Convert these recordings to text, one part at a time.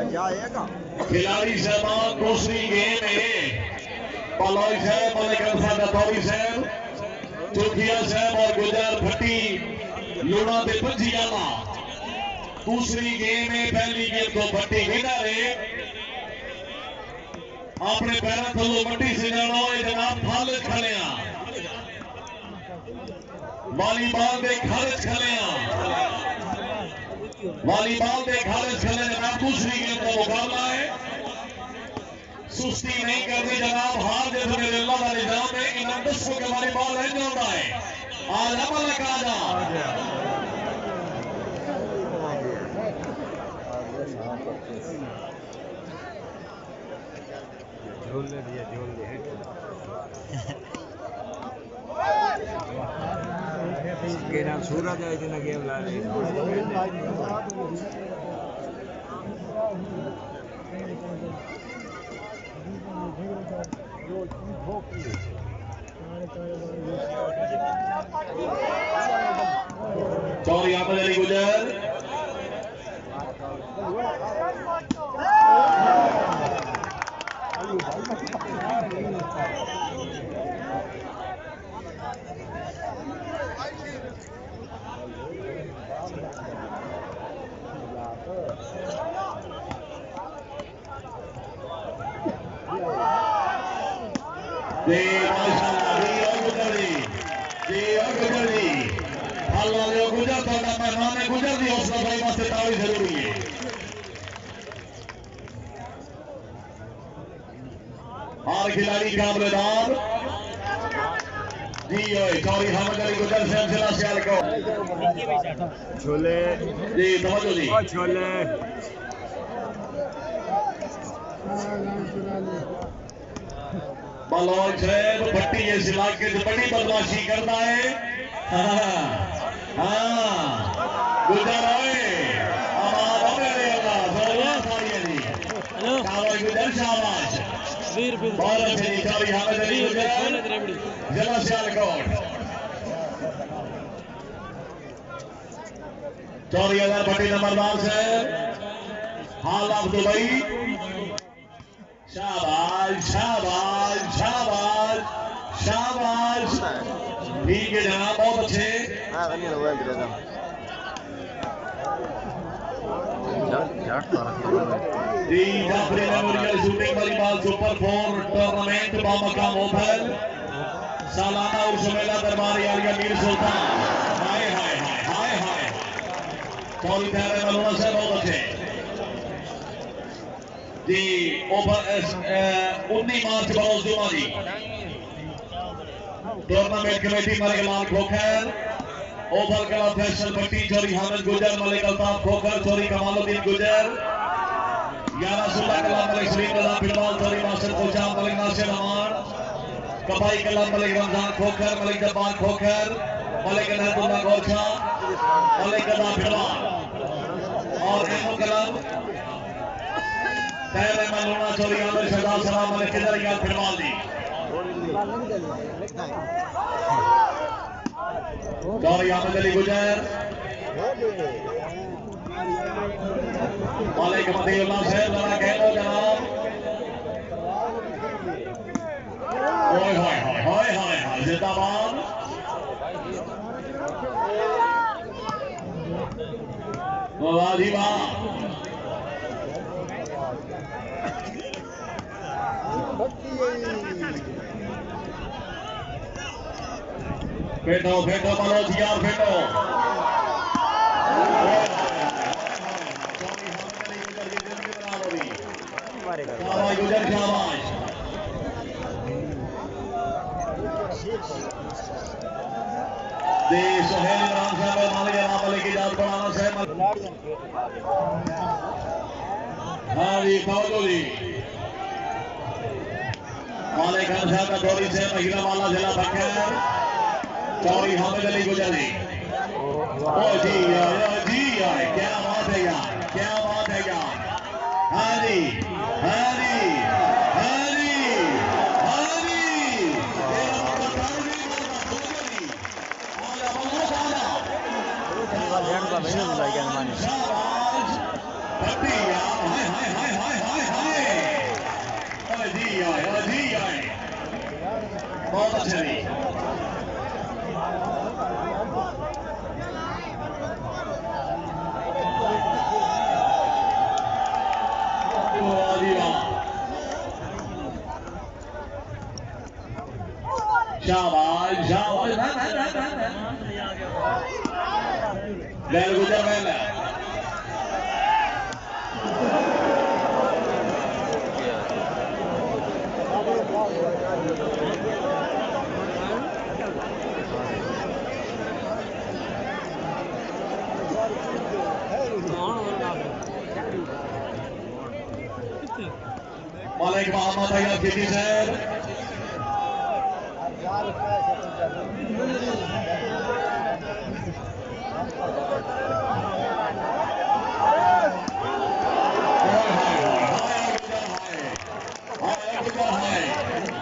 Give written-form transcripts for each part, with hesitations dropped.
खिलाड़ी साहब दूसरी गेम है पलौई साहब मलिक गतौरी साहब चौकिया साहब और गुजर भट्टी लूणा दे पंजियाला दूसरी गेम है पहली गेम को भट्टी विनर है अपने पैरों थलो मट्टी से जानो जनाब खालिद खलिया वॉलीबॉल दे खालिद खलिया वॉलीबॉल दे खालिद खलिया जनाब दूसरी गेम का मुकाबला है सुस्ती नहीं करनी जनाब हार जित मेरे अल्लाह का निजाम है इनाम 10 के वॉलीबॉल है होता है आज अमल का जा झोल ले दिया झोल ले के नाम सूरज है जिन्हें गेम ला रही चौरी आमद अली गुजर जरूरी है और खिलाड़ी का मैदान जी चौरी हमद अली गुजर सिलसिला सियाल को छोले जी समझो जी छोले बलौज साहब भट्टी इस इलाके से बड़ी बदमाशी करता है हाँ गुजर आए गुजर शाबाश बहुत अच्छे चौरी हमद अली गुजर जिला सियालकोट 40,000 भट्टी नंबरदार से हाल ऑफ दुबई शाबाश शाबाश शाबाश शाबाश ठीक है जनाब बहुत अच्छे जी Jafri memorial shooting volleyball super 4 tournament बामकाम ओपन सालाना उर्स मेला दरबार यालिया मीर सुल्तान हाय हाय हाय हाय हाय चौरी प्यारे मलूना से बहुत अच्छे जी ओवर 19 मार्च बरोज जुमा जी टूर्नामेंट कमेटी मलिक लाल खोखर ओवर क्लब फैसल भट्टी चौरी हामिद गुजर मलिक अल्ताफ खोखर चौरी कमालुद्दीन गुजर 11 कला मलिक सलीम रजा फिलहाल चौरी मास्टर कोचा मलिक नासिर अमान कबाई कला मलिक रमजान खोखर मलिक जब्बार खोखर मलिक अहमदुल्लाह गोरछा मलिक अदा फिलहाल और एमो कलम पहले मलूना चौरी आमिर शहजाद सलाम मलिक किधर गया फिलहाल दी चौरी आमिर अली गुजर मलिक मदीउल्लाह साहब जरा कह दो जनाब ओए हाय हाय हाय हाय हाय जिंदाबाद वाह जी वाह फेटो फेटो बलोच यार फेटो गुजर शाबाश सोहेल इमरान साहब मालिक इनाम अली की जात बढ़ाना साहब हाँ जी फौजो जी मालिक खान साहब का चौरी से महिला वाला जिला बखैर चौरी हामिद अली गुजर जी ओ जी यार क्या बात है यार क्या बात है यार हाँ जी हाँ जी हाँ जी हाँ जी शाबाश हाय हाय हाय हाय अरे जी आए बहुत अच्छे जी शाबाश शाबाश बैल गुजर बैल मालिक मोहम्मद अय्यूब सिटी साहब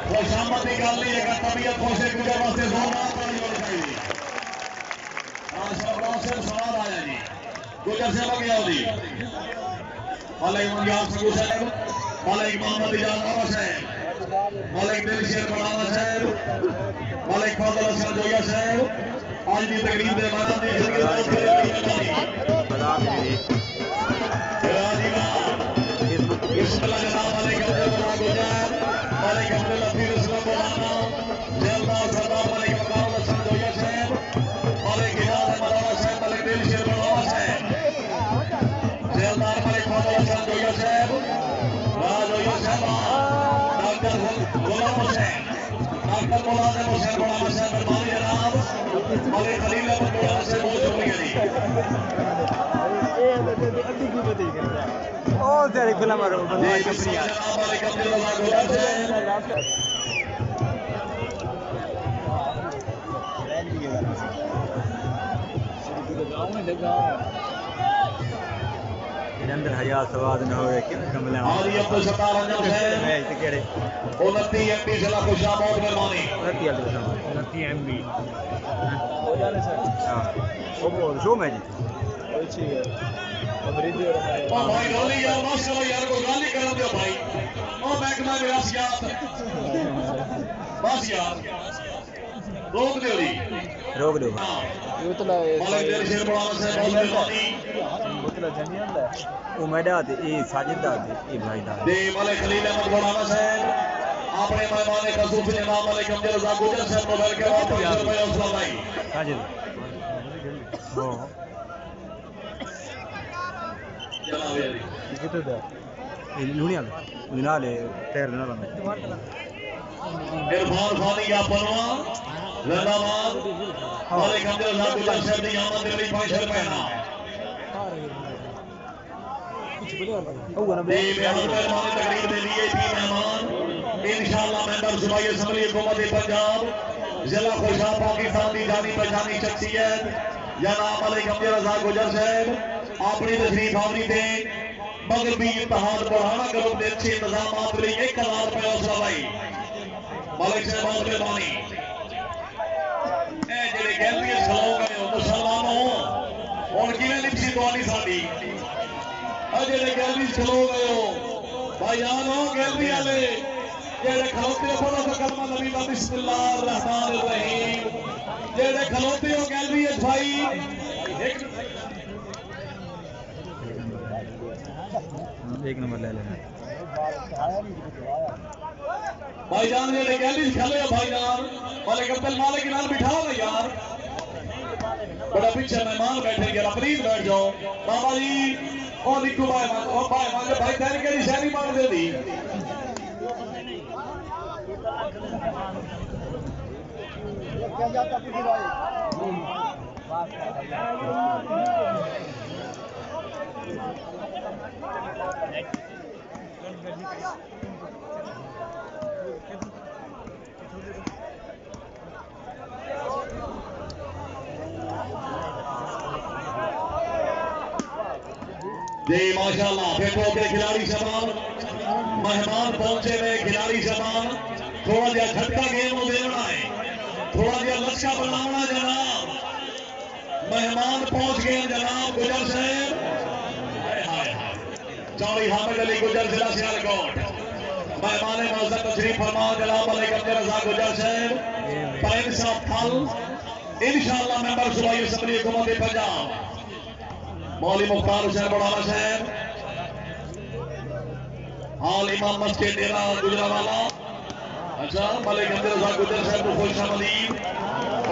खुशामदी गल नहीं है तबीयत खुशे गुजर वास्ते जोरदार ताली होनी चाहिए सवाल आया जी गुजर से लग गया जी मालिक मंजाब संगू साहब मालिक मोहम्मद इजाज बाबा साहब मालिक दिलशेर बनावा साहब मालिक फजल हसन जोया साहब आज की तकरीब के मैदान की बिस्मिल्लाह जनाब मालिक गुजर मालिक अब्दुल लतीफ इस्लाम मौलाना जेलदार सरदार मालिक मकाम हसन जोया साहब मालिक इजाज मौलाना साहब मालिक दिलशेर बनावा साहब जेलदार मालिक फजल हसन जोया साहब डॉक्टर गुलाम हुसैन डॉक्टर मुलाजिम हुसैन गुलाम हुसैन मेहरबानी जनाब मालिक खलील अहमद गुलाम से बहुत शुक्रिया जी ओ तेरे गुलाम रो बंदा शुक्रिया मालिक अब्दुल रज़ाक गुलाम साहब अंदर हया सवाद न होवे कि कमला और ये अब्दुल सत्तार अंजम साहब मैच केड़े 29 एमपी जिला खुशाबोद मेहरबानी 29 एमबी हो जाने सर हां वो बोल शो मैच अच्छी है अमरीदी और ओ भाई गाली यार माशाल्लाह यार को गाली कर दियो भाई ओ महकमा विरासत बस यार रोक दो जी हां उतला मालिक दिलशेर मौलाना साहब बहुत मेहरबानी उतला जमीन दा ओ मैडा ते ए साजिद दा ए भाई दा दे मालिक खलील अहमद मौलाना साहब अपने मेहमान खसूस इमाम मालिक अब्दुल रज़ाक गुजर साहब मोबाइल के वापस रुपए हौसला भाई साजिद हो जनाब ये कितो दा ए लुनिया मिनाले तैर ना बंद इरफान खानी या बनवा जिंदाबाद मालिक अब्दुल रज़ाक गुजर साहब दी आमद के लिए 500 रुपए ना मेहमान तकरीब के लिए भी मेहमान इंशाअल्लाह मेंबर सूबाई असम्बली हुकूमत पंजाब जिला खुशा पाकिस्तान की जानी पहचानी शख्सियत जनाब मालिक अब्दुल रज़ाक गुजर साहब अपनी तशरीफ आवरी थे मगरबी इत्तेहाद बुरहाना ग्रुप के अच्छे इंतजाम के लिए 1000 रुपए हौसला भाई मालिक साहब बहुत मेहरबानी ए जेडे गैलरी खलो गए मुसलमानों और किवें लिपसी तोड़ी साडी जेडे गैलरी खलो गए हो भाईजान हो गैलरी वाले जेडे खलोते हो बोलो तो कलमा नबी दा बिस्मिल्लाहिर रहमानिर रहीम जेडे खलोते हो गैलरी भाई एक नंबर ले लेना भाईजान जेडे गैलरी खले हो भाईजान मालिक अब्दुल मालिक नाल बिठाओ ना यार बड़ा पीछे मेहमान बैठे जरा प्लीज बैठ जाओ बाबा जी और निकू भाई और भाई तेरी केड़ी शहरी मांग दे दी क्या जाता पीछे जी माशाल्लाह फेटो के खिलाड़ी जमान मेहमान पहुंचे हुए खिलाड़ी जमान थोड़ा जहा झटका गेम देना है थोड़ा जहा लक्ष्य बनाना जनाब मेहमान पहुंच गए जनाब गुजर साहब चौधरी हामिद अली गुजर जिला सियालकोट मेहमान मौजूद तशरीफ फरमा जनाब मलिक अब्दुल रज़ाक गुजर साहब पर इंसाफ फल इंशाअल्लाह मेंबर सूबाई असम्बली हुकूमत पंजाब मौलवी मुख्तार हुसैन बड़ाना साहब हाल इमाम मस्जिद डेरा गुजरावाला अच्छा मलिक अब्दुल रज़ाक गुजर साहब को खुश आमदीद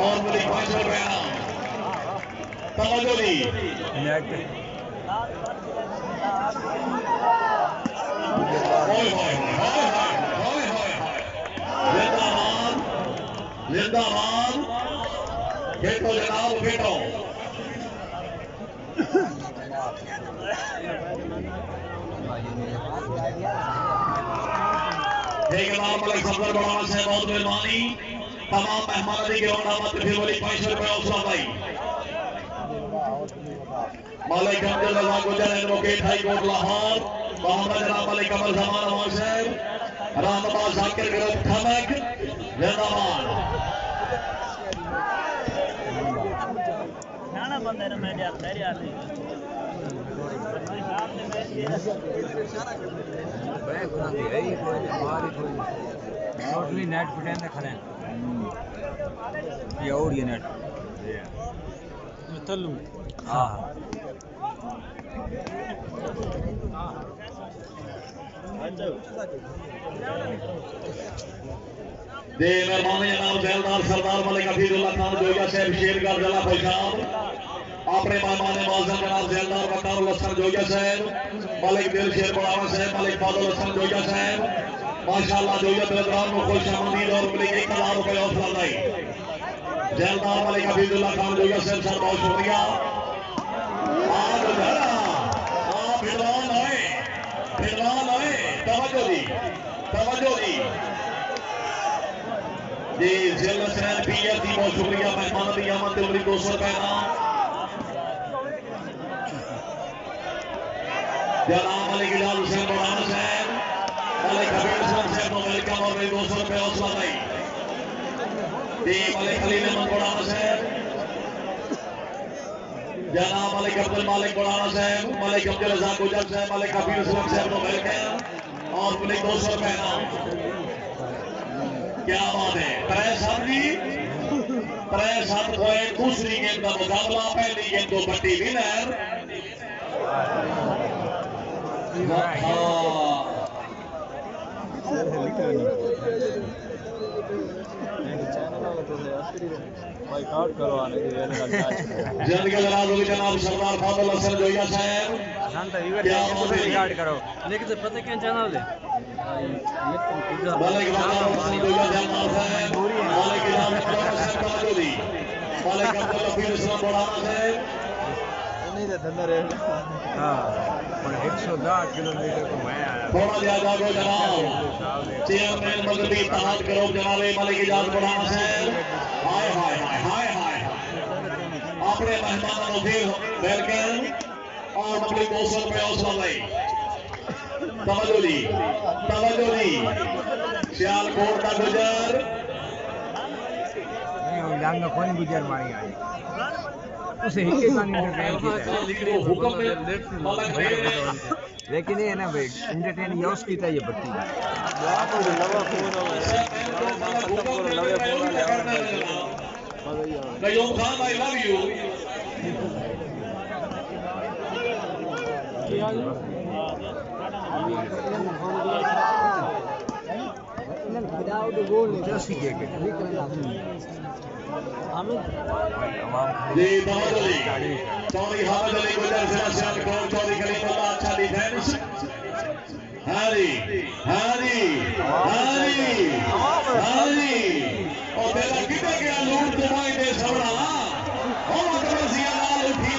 और मलिक पांचवा बयान तवज्जो दी जिंदाबाद जिंदाबाद बेटो जनाब बेटो ठेकेदार मलिक सफदर बड़ाना साहब बहुत मेहरबानी तमाम मेहमान की रौनामत फिर वाली 500 रुपये हौसला भाई Malik Abdul Razzaq Gujjar advocate high court Lahore Mohammad जनाब मलिक कमर जमान अमान साहब रामबाद जाकिर ग्रुप ठमक जिंदाबाद खाना बंद है ना मैं यार मेरे यार टोटली नेट फुटेन ना खड़े ये और ये नेट तल्लू हाँ दे मेहरबानी जनाब जैलदार सरदार मलिक हफीजुल्लाह खान जोगिया साहब शेरगढ़ जिला पंजाब अपने मेहमान मौजूद जनाब जैलदार वकार हसन जोगिया साहब मलिक दिल शेर बड़ावा साहब मलिक फादुल हसन जोगिया साहब माशाअल्लाह जोगिया दिलदार को खुश आमदीद और मिली 1000 रुपये हौसला अफजाई जैलदार मलिक हफीजुल्लाह खान जोगिया साहब बहुत शुक्रिया आज जरा आप फिलहाल आए तवज्जो दी जी जिला सैन पीएस की बहुत शुक्रिया मेहमान की आमद उमरी 200 रुपए जनाब मलिक इलाज हुसैन बड़ाना साहब मलिक हबीब हुसैन साहब को वेलकम और 200 रुपए हौसला भाई जी मलिक खलील अहमद बड़ाना साहब जनाब मलिक अब्दुल मालिक बड़ाना साहब मलिक अब्दुल रज़ाक गुजर साहब मलिक हबीब हुसैन साहब को वेलकम और मलिक 200 रुपए क्या बात है त्रै सात को दूसरी गेम का मुकाबला पहली गेम को बट्टी विनर जनाब सरदार फादुल हसन जोगिया साहब क्या रिकॉर्ड करो लेकिन तो पता क्या चैनल है मलिक जोगिया साहब मलिक इलाज साहब तवज्जो मलिक अब्दुल हफीज इस्लाम बड़ाना साहब नहीं तो धंधा रहे हां पर 110 किलोमीटर को मैं आया थोड़ा ज्यादा को जनाब चेयरमैन मगरबी इत्तेहाद करो जनाब मलिक इजाज बड़ाना साहब हाय हाय हाय हाय हाय अपने मेहमानों को फिर वेलकम और मगरबी 200 रुपए हौसला भाई तवज्जो दी सियालकोट का गुजर नहीं डांगा कौन गुजर मारी आई उसे ही के कानी हुक्म में लेकिन ये ना भाई एंटरटेन यूज की था ये बत्ती Qayyum Khan I love you जैसी के जी बहुत चौधरी हामिद अली गुजर जिला सियालकोट चौधरी कलीमुल्लाह अच्छा डिफेंस और तेरा किधर गया लूट तुम्हारे दे सवड़ा और मतलब सिया लाल उठी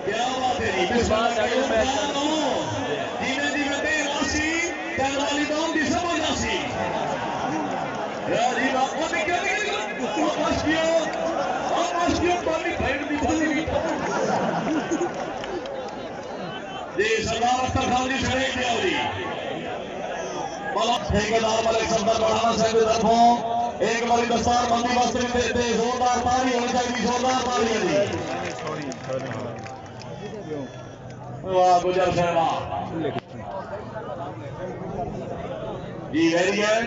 क्या बात है इस बात धीमे धीमे दे राशि वाली बात भी समझ राशि यारी बात को निकल मस्कियों पानी फाइट भी पानी जी सरदार अख्तर खान जी से दिया ठेकेदार मलिक सफदर बढ़ाना साहब की तरफों एक बारी दस्तार बंदी वस्त्र देते जोरदार ताली होनी चाहिए, जोरदार ताली है जी। वाह गुजर साहब जी, वेरी गुड।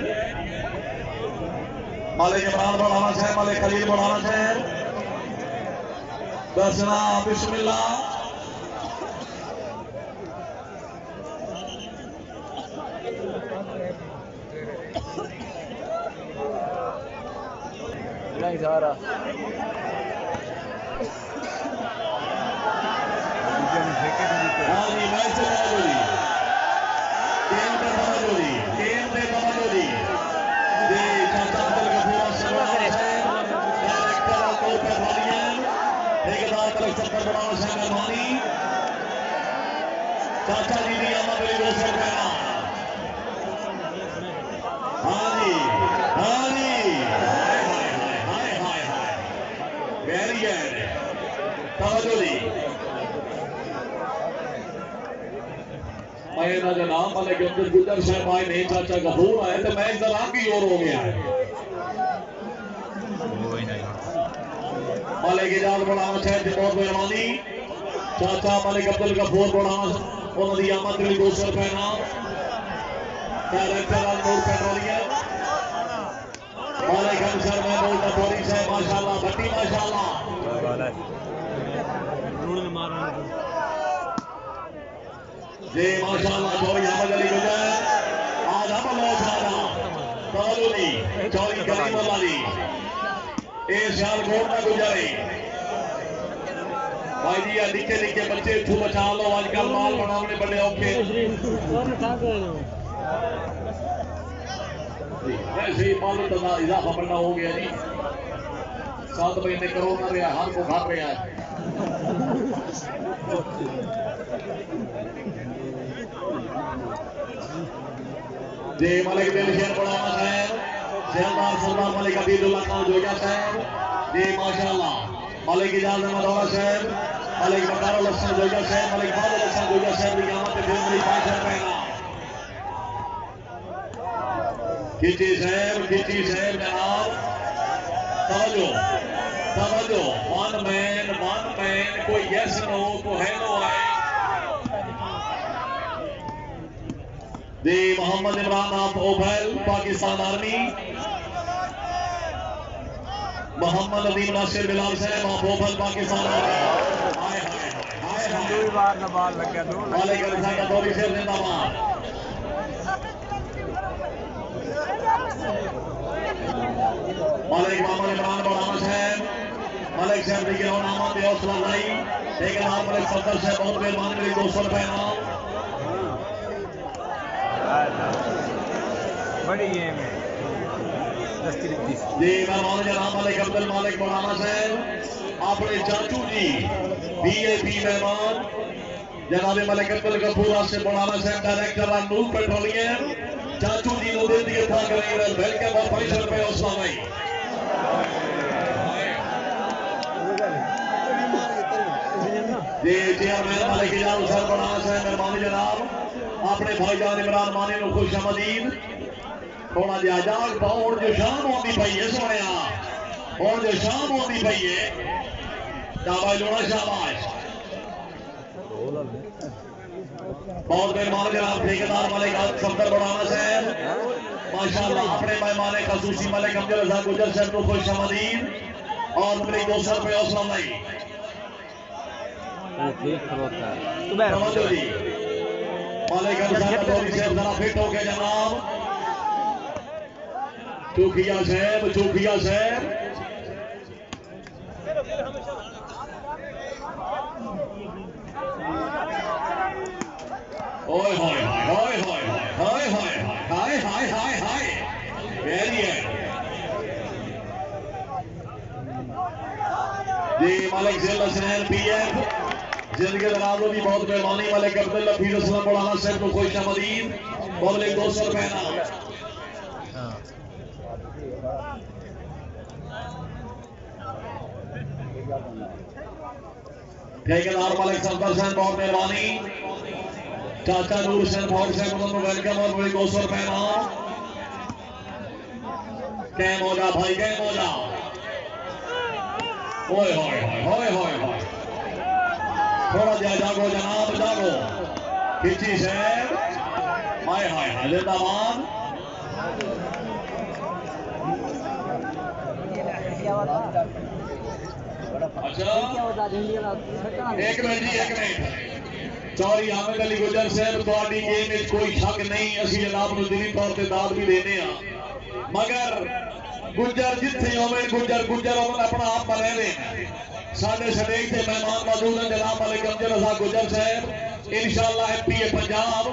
मालिक इमरान बढ़ाना साहब, मालिक खलील बढ़ाना साहब, दर्शना बिस्मिल्लाह। सारा हाँ जी, मैच से तवज्जो, गेम पे तवज्जो, गेम पे तवज्जो जी। चाचा अब्दुल गफूर डायरेक्टर और कोच पेट्रोलियम ठेकेदार कलेक्टर पर बढ़ाना साहब मेहरबानी। चाचा जी दी आमद मेरी 200 रुपए। हाँ जी, हाँ जी, हाय हाय हाय हाय हाय, वेरी गुड, तवज्जो जी। मैं ना जनाब मलिक अब्दुल गुजर साहब आए नहीं, चाचा गफूर आए तो मैच जरा की ओर हो गया है। मलिक इजाज बढ़ाना साहब जी बहुत मेहरबानी। चाचा मलिक अब्दुल गफूर बढ़ाना उन्होंने आमद के लिए 200 रुपए नाम। डायरेक्टर नूर पेट्रोलियम मलिक हमसर महमूद नफोरी साहब माशाल्लाह, भट्टी माशाल्लाह जी माशाल्लाह। चौरी अहमद अली गुजर आज हम लोग सारा तवज्जो चौरी करीम वाली ए सियालकोट में गुजरे भाई जी। निके निके बच्चे इथू बचा लो, आजकल माल बनाने बड़े औखे। वैसे ही माल का इजाफा बढ़ना हो गया जी। 7 महीने कोरोना रहा, हर को खा रहा है जी। मलिक दिल शेर बढ़ाना साहब, शेरदार सरदार मलिक अबीदुल्लाह खान जोजा साहब जी माशाल्लाह। मलिक इजाज मदौला साहब, मलिक बकारुल हसन जोजा साहब, मलिक बादल हसन जोजा साहब की कीमत पे फिर मेरी 500 रुपए ना। खिची साहब जनाब तवज्जो तवज्जो। वन मैन कोई यस नो को है नो है जी। Mohammad Imran of oval Pakistan army, Mohammad Adeem Nasir Bilal साहब ऑफ ओवल पाकिस्तान आर्मी। हाय हाय हाय हाय, बार ना बाल लग गया, दो मालिक अरसा का दौरी से जिंदाबाद। मालिक मोहम्मद इमरान बढ़ाना साहब, मलिक साहब जी के नाम पे हौसला नहीं, लेकिन आप मलिक सफदर साहब बहुत मेहरबानी मेरी 200 रुपए नाम। बड़ी गेम है जी। मेहमान जनाब मलिक अब्दुल मालिक मौलाना साहब, अपने चाचू जी VIP मेहमान जनाब मलिक अब्दुल गफूर से मौलाना साहब डायरेक्टर नूर पेट्रोलियम चाचू जी ने दे दिए था करीब वेलकम और 500 रुपए हौसला भाई जी। चेयरमैन मलिक इजाज सर मौलाना साहब मेहरबानी जनाब, अपने भाईजान इमरान मानी को खुश आमदीद। थोड़ा जिहा जाग पाओ, हुण जो शाम आती पई है सोने, हुण जो शाम आती पई है शाबाश लोड़ा शाबाश। बहुत मेहमान जनाब ठेकेदार मलिक सफदर बढ़ाना साहब माशाल्लाह, अपने मेहमान खसूसी मलिक अब्दुल रज़ाक गुजर साहब को खुश आमदीद और मेरी 200 रुपए हौसला नहीं। तवज्जो जी। मालिक अब्दुल दौरी साहब जरा फिट हो गए जनाब। चौकिया साहब ओए होए होए होए होए होए हाय हाय हाय हाय, वेरी गुड जी। मालिक जिला हसनैन PF जिंदगी दराजो की बहुत मेहरबानी। मलिक अब्दुल लफीज असलम मौलाना साहब को खुश आमदीद, पब्लिक 200 रुपए ना। ठेकेदार मलिक सफदर साहब बहुत मेहरबानी। चाचा नूर हुसैन फौज साहब को वेलकम और बड़ी 200 रुपए नाम कैम हो जा भाई कैम हो जा ओए होए होए होए होए थोड़ा जा जागो जनाब जागो खिची साहब हाय हाय हाय जिंदाबाद अच्छा एक मिनट जी एक मिनट चौरी हामिद अली गुजर साहब थोड़ी गेम में कोई शक नहीं असि जनाब ਨੂੰ दिली तौर ਤੇ दाद भी देने आ मगर गुजर जिथे होवे गुजर गुजर अपना आप बने वे साडे स्टेज ते मेहमान मौजूद हैं जनाब मलिक अफजल रजा गुजर साहब इंशाअल्लाह एमपी पंजाब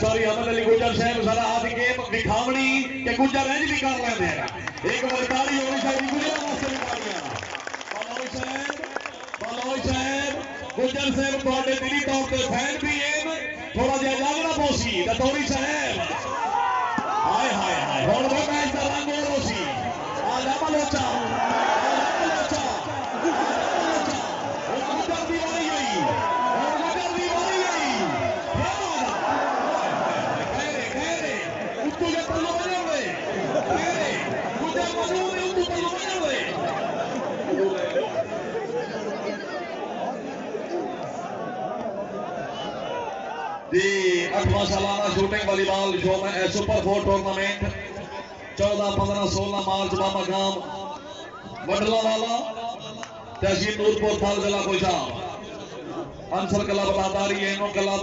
चौरी हामिद अली गुजर साहब जरा आज गेम दिखावनी कि गुजर इंज भी कर लेंदे हैं एक बार ताली होनी चाहिए गुजर वास्ते बलोच साहब गुजर साहब थोड़े दिली तौर पे फैन भी हैं थोड़ा जिहा जागना पोसी दतौरी साहब हाय हाय हाय हुण वो मैच दा रंग और होसी आ जा बलोचा गुजर दी वारी गई गुजर दी वारी गई कहरे उत्तू के पल्लो बने हुए कहरे गुजर मौजूद है उत्तू पल्लो बने हुए दी 8वां सालाना शूटिंग वॉलीबॉल शो में सुपर 4 टूर्नामेंट 14, 15, 16 मार्च बामकाम वडला वाला तहसील नूरपुर थाल जिला कोयसा अंसर क्लब लादारी एनो क्लब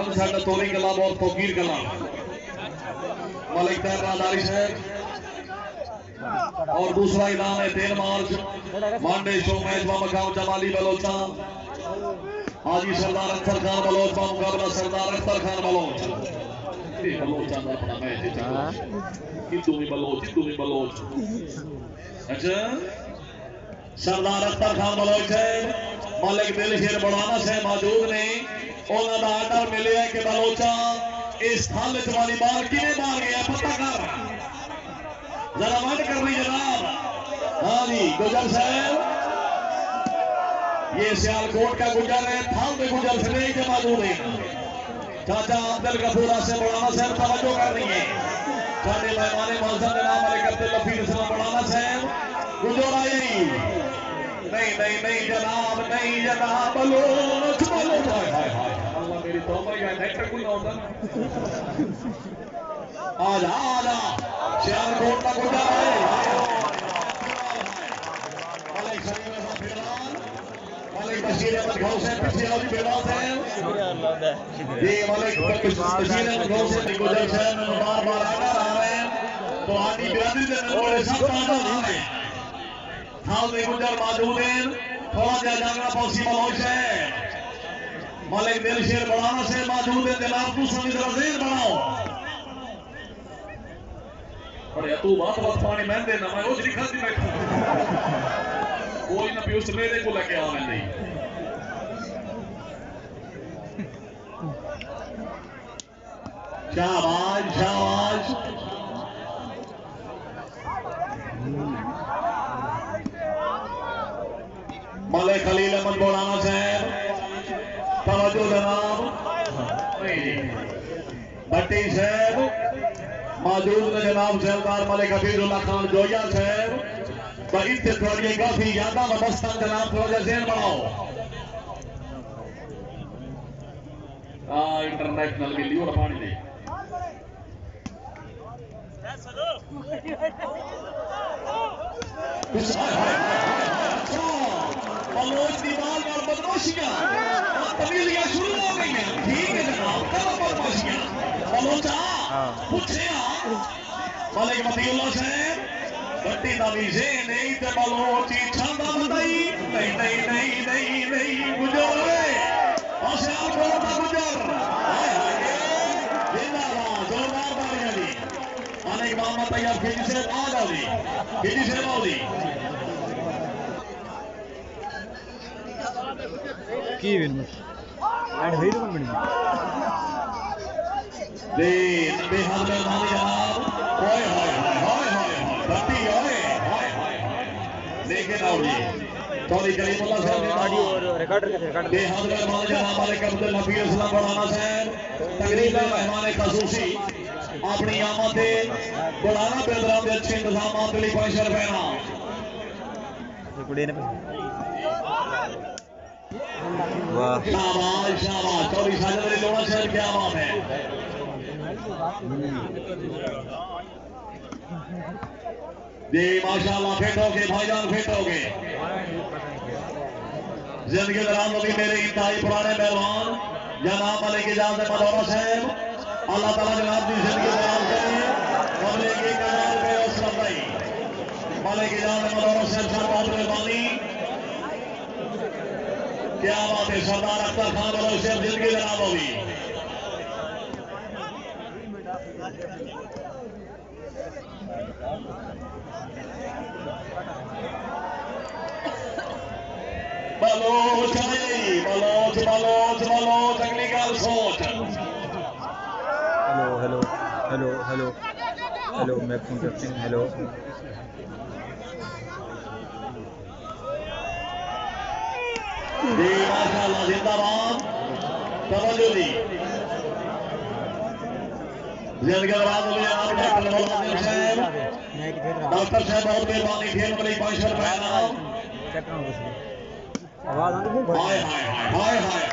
अंसर तोरी क्लब और फकीर क्लब मलिक तैर लादारी साहब और दूसरा इनाम है 3 मार्च मांडे शो मैच बामकाम जमाली बलोचा हाजी सरदार अख्तर खान बलोच का मुकाबला सरदार अख्तर खान बलोच बलोच अपना मैच हिंदू में बलोच अच्छा सरदार अख्तर खान बलोच है मालिक दिलशेर बड़ाना से मौजूद ने उन्होंने दा आर्डर मिले है कि बलोचा इस थाल च वाली बाल किने मार गया पता कर जरा मत कर रही जनाब हाँ जी गुजर साहब ये सियालकोट का गुजर है थाल में गुजर से नहीं के मौजूद है चाचा अब्दुल गफूर से बढ़ाना साहब तवज्जो कर रही है साडे मेहमान मौजूद जनाब मलिक अब्दुल लफीर से बढ़ाना साहब गुजर आई नहीं जनाब बलोच हाय हाय हाय अल्लाह मेरी तौबा या डायरेक्टर कोई ना होता आजा सियालकोट का गुजर है मलिक शरीफ का फिलहाल मलिक बशीर अहमद गौस से पीछे और बिलाल साहब ये मलिक बशीर अहमद गौस से गुजर साहब में बार-बार आकर आ रहे हैं तो आदि बिरादरी के मेंबर सब ताजा आ रहे हैं थाल में गुजर मौजूद हैं थोड़ा जा जागना पॉसिबल हो है मलिक दिलशेर बढ़ाना से मौजूद है जनाब तू सभी तरह से बढ़ाओ अरे तू बात पानी मैं देना मैं वो लिखा दी बैठा कोई ना पीयूष मेरे को लेके आने नहीं शाबाश मलिक खलील अहमद बोलाना साहब तवज्जो जनाब भट्टी साहब मौजूद ने जनाब सरदार मलिक हफीजुल्लाह खान जोया साहब इतने थोड़ी काफी ज्यादा मस्तान जनाब थोड़ा ज़हन बनाओ इंटरनेशनल के लिए पानी दे बलोच दीवार और बदमाशियां और तमीलियां शुरू हो गई हैं ठीक है जनाब करो बदमाशियां बलोचा पूछे मलिक मतीउल्लाह साहब बट्टी नवी से नहीं तो बलोची छंदा बताई नहीं गुजर होशियार को गुजर हाय हाय जिंदाबाद जोरदार तालियां दी आने के बाद तैयार खिजी से आ जाओ जी खिजी से आओ जी की win and very good minute जी बेहद मेहरबानी जनाब ओए हाय बत्ती ओए हाय लेकिन आओ जी चौधरी कलीमुल्लाह साहब ऑडियो और रिकॉर्डर के रिकॉर्डर बेहद मेहमान जनाब मालिक अब्दुल हफीज इस्लाम बढ़ाना साहब तकरीब में मेहमान खसूसी अपनी आमद से बढ़ाना बेदराम के अच्छे इंतजाम के लिए 500 रुपए ना कुड़ी ने वाह शाबाश शाबाश चौधरी साजिद अली लोना साहब क्या बात है जी माशाल्लाह फिट हो गए भाईजान फिट हो गए जिंदगी दौरान नबी मेरे इंतहाई पुराने मेहमान जनाब मलिक इजाज़त मदौरा साहब अल्लाह ताला जनाब की जिंदगी दौरान करें मलिक की कनाल पे हौसला अफजाई मलिक इजाज़त मदौरा साहब बहुत मेहरबानी क्या बात है सरदार अख्तर खान वालों से जिंदगी जनाब होगी बलोच नहीं बलोच बलोच बलोच अगली गल सोच hello hello hello hello hello मैं फोन करती हूँ हेलो जी माशाल्लाह जिंदाबाद तवज्जो दी जिंदगी दौरान में आप डॉक्टर मौलाना साहब डॉक्टर साहब बहुत मेहरबानी खेल के लिए 500 रुपए इनाम आवाज आती है हाय हाय हाय हाय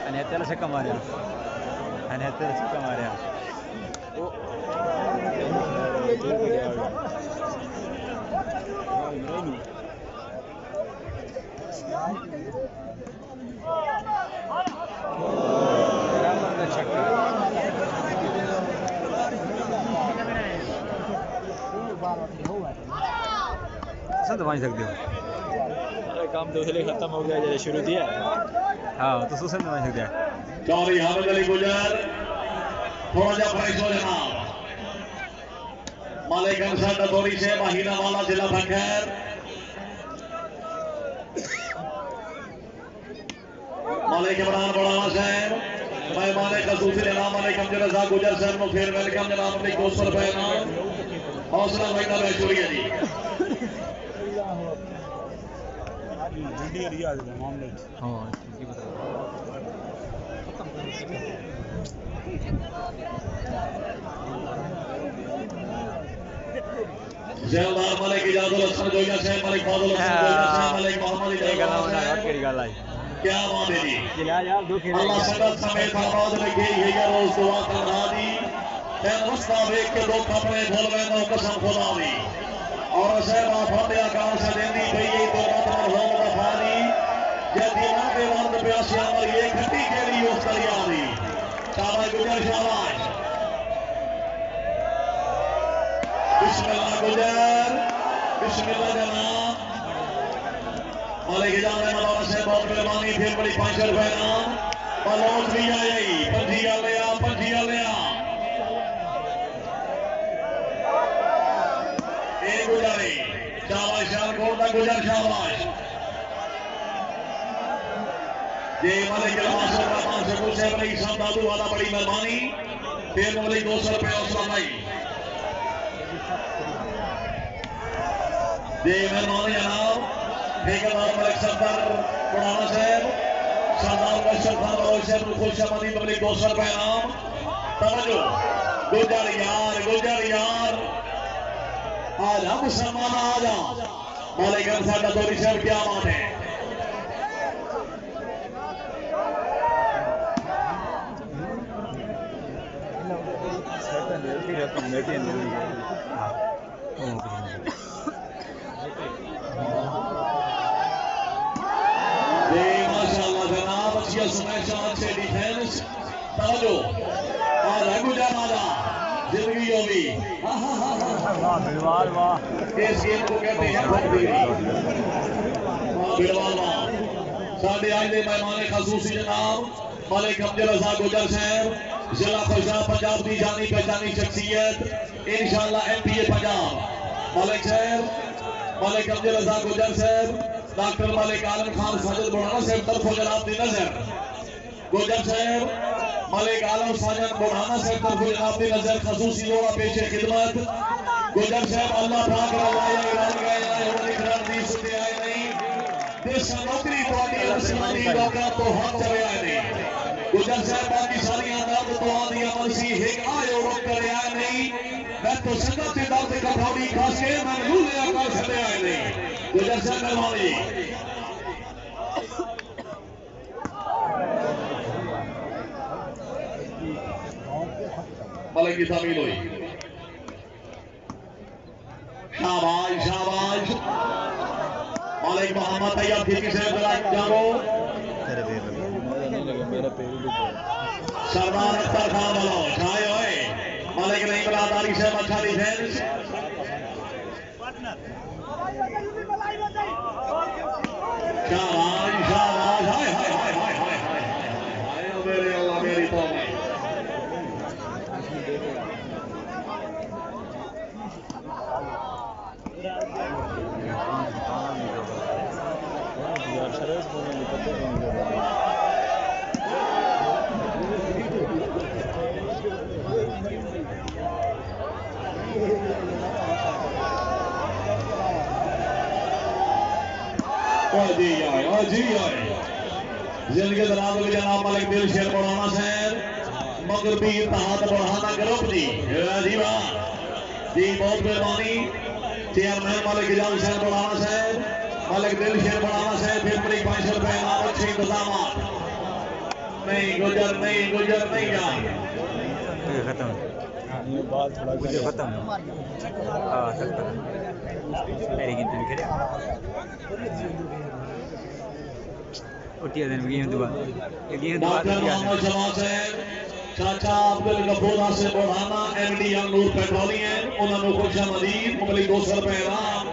अनहत्तर से कमा रहा अनहत्तर से कमा रहा सब दबा सकते हो काम तो इसलिए खत्म हो गया जैसे शुरू किया हाँ तो सुसन दबा सकते हैं चौधरी हामिद अली गुजर थोड़ा जा फ्रेश हो जाना मालिक अंसर डबोरी से महीना वाला जिला भंगैर मालिक इमरान बड़ाना साहब मेहमान खसूसी जनाब मालिक अमजद रजा गुजर साहब को फिर वेलकम जनाब अपनी 200 रुपए इनाम हौसला भाईना में शुक्रिया जी हाँ ठीक बता ज़ियादार मालिक इजाज़त हसन गोइया साहब मालिक फाजुल हसन गोइया साहब मालिक मोहम्मद इजाज़त क्या बात है जी अल्लाह सदर समेत आबाद में गई है या रोज दुआ कर रहा दी मैं रस्ता देख के दो कपड़े भूल गए तो कसम खुदा दी और साहब आफत आकार से देनी गई है तो रात और हो दफा दी ये दीवार के वक्त प्यासी अमर ये घटी के लिए उस दरिया दी शाबाश गुजर शाबाश बिस्मिल्लाह गुजर बिस्मिल्लाह जनाब मालिक इजाज़त मौलाना साहब बहुत मेहरबानी फिर बड़ी 500 रुपए इनाम बलोच भी आई पंजिया लिया एक गुजारी शाबाश शालकोट का गुजर शाबाश ये मालिक रहमान से कुछ है बड़ी सब दादू वाला बड़ी मेहरबानी फिर मालिक 200 रुपए हौसला भाई ये मेहरबानी जनाब ठेकेदार मलिक सरदार पुराना साहब सरदार बशर खान वालों से खुशामदी पब्लिक 200 रुपए इनाम तवज्जो गुजर यार आजा मुसलमान आजा मालिक साडा दौरी साहब क्या बात है माशाल्लाह जनाब अच्छी सुनैशा अच्छे डिफेंस तवज्जो आजा गुजर आजा जिंदगी होगी इस गेम को कहते हैं बिलवाल साढ़े आज के मेहमान खसूसी जनाब मालिक अब्दुल रज़ाक गुजर साहब जिला पंजाब पंजाब की जानी पहचानी शख्सियत इंशाअल्लाह MPA पंजाब मलिक साहब मलिक अब्दुल रज़ाक गुजर साहब डॉक्टर मलिक आलम खान साजिद बुढ़ाना साहब तरफ जनाब दी नजर गुजर साहब मलिक आलम साजिद बुढ़ाना साहब तरफ जनाब दी नजर खसूसी लोड़ा पेशे खिदमत गुजर साहब अल्लाह पाक अल्लाह ऐलान गया है और इकरार दी सुते आए नहीं देश नौकरी पार्टी इस्लामी लोका तो हक चले आए नहीं गुजर साहब बाकी सारी आदात तो आदि अमल सी एक आयो रोक कर आए नहीं मैं तो संगत के दर्द का भावी खास के मैं भूले आकर चले आए नहीं गुजर साहब मेहरबानी मलिक की तामील हुई शाबाश शाबाश मलिक मोहम्मद तैयब खिची साहब जरा जाओ सरदार अख्तर खान वालों छाए हुए मलिक नहीं बलादारी से अच्छा डिफेंस शाबाश शाबाश हाय हाय हाय हाय हाय हाय मेरे अल्लाह मेरी तौबा जिनके जनाब के जनाब मलिक दिल शेर बढ़ाना साहब मगरबी इत्तेहाद बढ़ाना ग्रुप जी जी वाह जी बहुत मेहरबानी चेयरमैन मलिक इजाज शेर बढ़ाना साहब मलिक दिल शेर बढ़ाना साहब फिर बड़ी 500 रुपए इनाम अच्छे इंतजाम नहीं गुजर नहीं यार खत्म बात थोड़ा कुछ खत्म हां सकता मेरी गिनती लिख रहा उठिया दिन गेम दुआ डॉक्टर मोहम्मद जमात साहब चाचा अब्दुल गफूर से बढ़ाना MD नूर पेट्रोलियम उन्होंने खुशामदीद मुकली 200 रुपए इनाम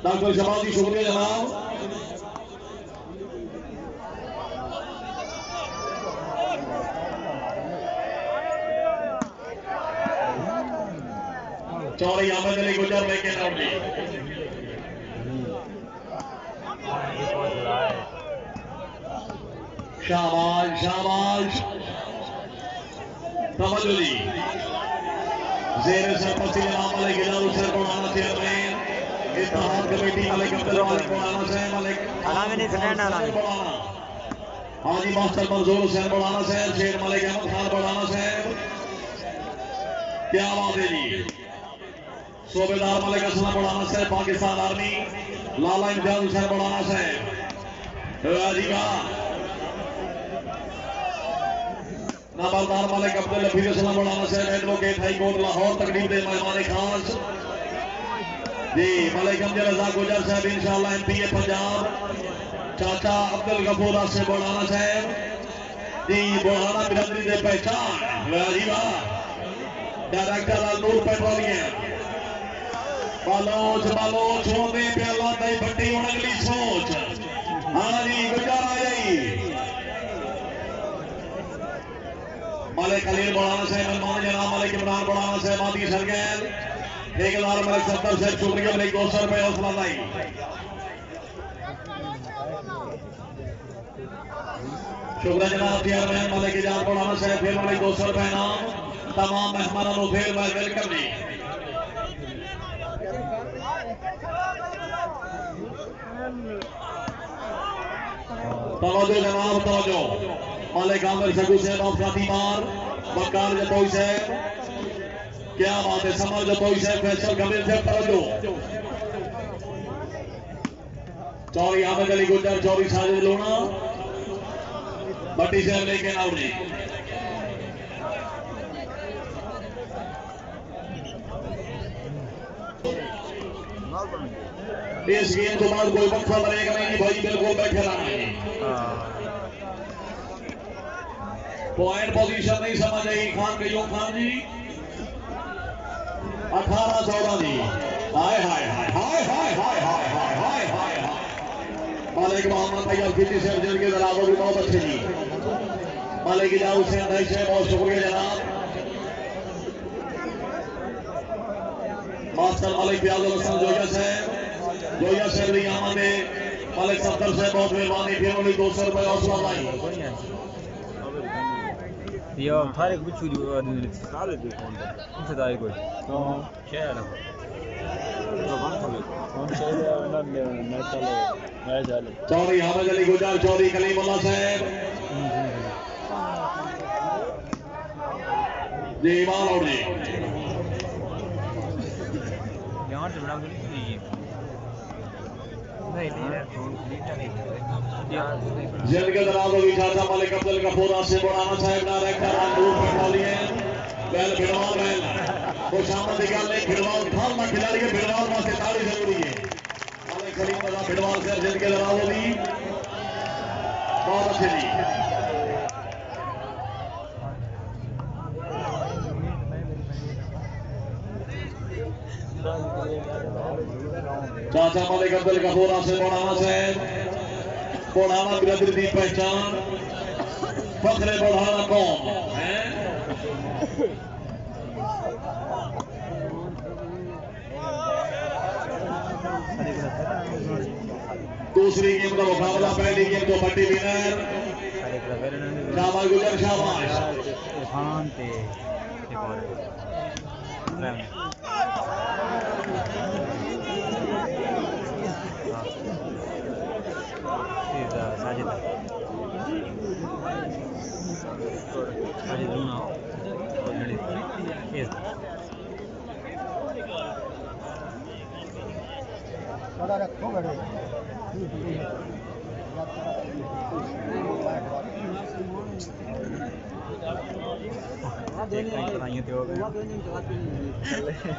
डॉक्टर जमात जी शुक्रिया जनाब चौड़ी अहमद अली गुजर लेके लौटी शाबाश शाबाश तवज्जो जी जेर सरपंच जनाब मलिक इजाज से बढ़ाना चेयरमैन इत्तेहाद कमेटी मलिक अब्दुल रज़ाक बढ़ाना से मलिक अलामी स्टैंड अलामी हाजी मास्टर मंजूर हुसैन बढ़ाना साहब शेर मलिक अहमद खान बढ़ाना साहब क्या बात है जी सूबेदार मलिक असलम बढ़ाना साहब पाकिस्तान आर्मी लाला इम्तियाज हुसैन बढ़ाना साहब जी का नंबरदार मलिक अब्दुल लफीज असलम बढ़ाना साहब एडवोकेट हाई कोर्ट लाहौर तकरीब दे मेहमान खास जी मलिक अब्दुल रज़ाक गुजर साहब इंशाअल्लाह MPA पंजाब चाचा अब्दुल गफूर से बढ़ाना साहब जी बढ़ाना बिरादरी दे पहचान जी वाह डायरेक्टर नूर पेट्रोलियम बालोच बालोच होंदे प्याला दई बट्टी हुन अगली सोच हां जी गुजर आ जाई मलिक खलील बढ़ाना साहब मेहमान जनाब मलिक इमरान बढ़ाना साहब मादी सरगैल ठेकेदार मलिक 70 साहब शुक्रिया मलिक 200 रुपए हौसला लाई शुक्रिया जनाब चेयरमैन मलिक इजाज बढ़ाना साहब फिर मलिक 200 रुपए इनाम तमाम मेहमानों को फिर मैं वेलकम दी तवज्जो जनाब तवज्जो मालिक आमिर सगू साहब आपका दीवार बकार जतोई साहब क्या बात है समर जतोई साहब फैसल कबीर साहब तवज्जो चौरी आमिर अली गुजर चौरी साजिद लोना बट्टी साहब लेके आओ जी इस गेम के बाद कोई वक्फा बनेगा नहीं भाई बिल्कुल बैठे रहना है पॉइंट पोजीशन नहीं समझ आई खान के खान जी 18-14 जी हाय हाय हाय हाय हाय हाय हाय हाय हाय हाय हाय मालिक मोहम्मद तैयब खिची से अर्जुन के दलालों भी बहुत अच्छे जी मालिक इजाज़ हुसैन भाई से बहुत शुक्रिया जनाब। मास्टर मालिक फयाजुल हसन जोया से भी आमद मालिक सत्तर से बहुत मेहरबानी फिर उन्हीं 200 रुपये हौसला भाई। या थारे कुछ चूड़ी साले देखो उनसे दाई कोई क्या है ना चौधरी हामिद अली गुजर चौधरी कलीमुल्लाह साहब जी इमाम और जी यहाँ से बड़ा गुली नहीं जिनके दराज होगी चाचा मालिक अब्दुल गफूर आसिफ बुढ़ाना साहब डायरेक्टर अंगूर पेट्रोलियम बैल भिड़वाल बैल खुशामद निकालने भिड़वाल थाल में खिलाड़ी के भिड़वाल में से ताली जरूरी है मालिक सलीम रजा भिड़वाल से जिनके दराज होगी बहुत अच्छी ली चाचा मालिक अब्दुल गफूर आसिफ बुढ़ाना साहब बुढ़ाना बिरादरी की पहचान फखरे बुढ़ाना कौम है दूसरी गेम का मुकाबला पहली गेम तो बड्डी विनर शाबाश गुजर शाबाश इरफान ते साजिद लूना रखो बड़े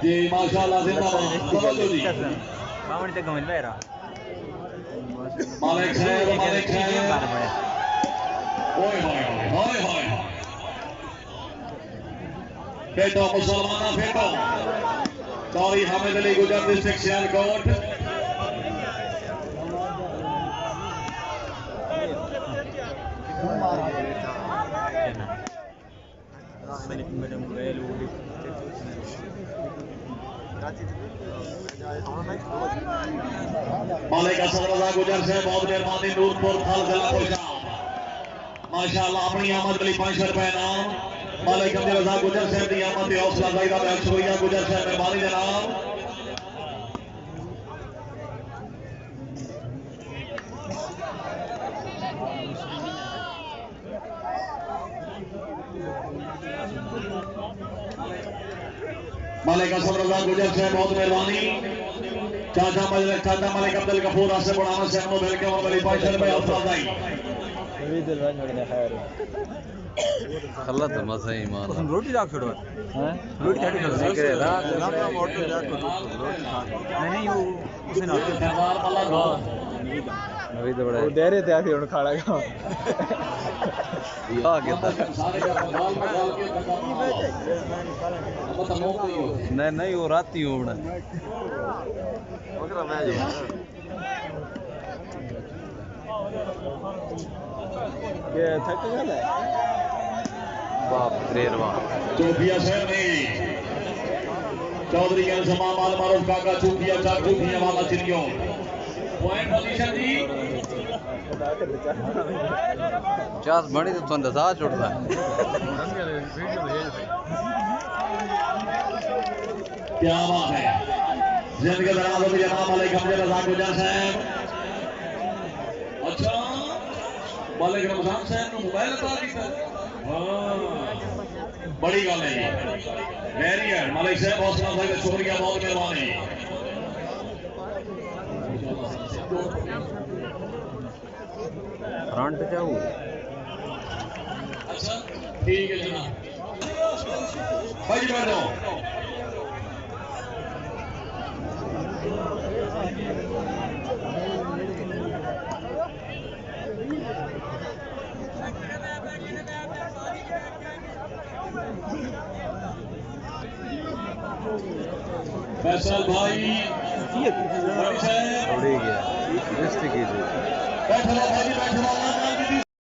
जी माशाल्लाह जिंदाबाद तवज्जो जी बावड़ी तक गमल बेरा मालिक साहब ओए होए होए होए बेटो मुसलमाना बेटो चौधरी हामिद अली गुजर डिस्ट्रिक्ट सियालकोट मालिक असद रजा गुजर से बहुत मेहरबानी नूरपुर फल जिला कोशा माशाल्लाह अपनी आमद के लिए 500 रुपए नाम मालिक अब्दुल रजा गुजर साहब की आमद की हौसला अफजाई का शुक्रिया गुजर साहब मेहरबानी जनाब मालिक असद रजा गुजर साहब बहुत मेहरबानी चाचा मालिक अब्दुल गफूर आसिफ बुढ़ाना से हमने मिलकर और बड़ी 500 रुपए हौसला अफजाई खल्ला तो मजा ही मार रोटी राख छोड़ो हैं रोटी खाटी कर सके रात ना मोटो जाके नहीं वो उसे ना सरदार अल्लाह गो अभी तो बड़ा वो दे रहे थे आके उन खाड़ा का आ गया था सारे का दाल में डाल के मतलब मोक नहीं हो नहीं वो रात ही होना ओकरा मैच ये थक गया बाप रेरवा चौकिया शहर में चौधरी के जमा माल मारूफ काका चौकिया चार चौकिया वाला चिड़ियों पॉइंट पोजीशन जी चास बड़ी तो तुम दसा छोड़ता क्या बात है जिनके दराज में जनाब मालिक अब्दुल रज़ाक गुजर साहब अच्छा मालिक रमजान साहब ने मोबाइल अता किया हां बड़ी गल है ये वेरी है मालिक साहब हौसला भाई का शुक्रिया बहुत मेहरबानी फ्रंट जाओ अच्छा ठीक है जनाब भाई जी बैठ जाओ फैसल भाई उड़ी गया डिस्ट्रिक्ट बैठो भाई बैठो